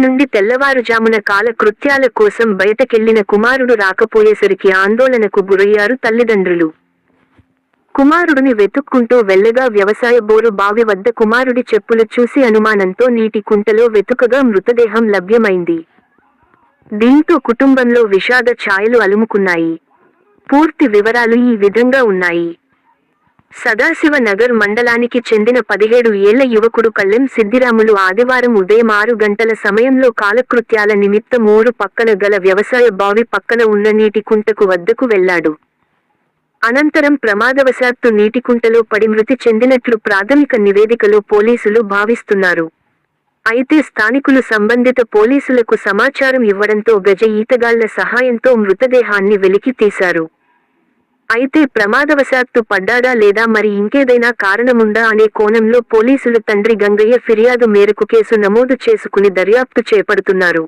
నుండి తెల్లవారుజామున కాలకృత్యాల కోసం బయటకెళ్లిన కుమారుడు రాకపోయేసరికి ఆందోళనకు గురయ్యారు తల్లిదండ్రులు. కుమారుడిని వెతుక్కుంటూ వెళ్లగా వ్యవసాయ బోరు బావి వద్ద కుమారుడి చెప్పులు చూసి అనుమానంతో నీటి కుంటలో వెతుకగా మృతదేహం లభ్యమైంది. దీంతో కుటుంబంలో విషాద ఛాయలు అలుముకున్నాయి. పూర్తి వివరాలు ఈ విధంగా ఉన్నాయి. సదాశివ నగర్ మండలానికి చెందిన 17 ఏళ్ల యువకుడు కళ్ళెం సిద్దిరాములు ఆదివారం ఉదయం 6 గంటల సమయంలో కాలకృత్యాల నిమిత్తం ఊరు పక్కన గల వ్యవసాయ బావి పక్కన ఉన్న నీటి కుంటకు వద్దకు వెళ్లాడు. అనంతరం ప్రమాదవశాత్తు నీటికుంటలో పడి మృతి చెందినట్లు ప్రాథమిక నివేదికలో పోలీసులు భావిస్తున్నారు. అయితే స్థానికులు సంబంధిత పోలీసులకు సమాచారం ఇవ్వడంతో గజ ఈతగాళ్ల సహాయంతో మృతదేహాన్ని వెలికి తీశారు. అయితే ప్రమాదవశాత్తు పడ్డాడా లేదా మరి ఇంకేదైనా కారణముందా అనే కోణంలో పోలీసులు తండ్రి గంగయ్య ఫిర్యాదు మేరకు కేసు నమోదు చేసుకుని దర్యాప్తు చేపడుతున్నారు.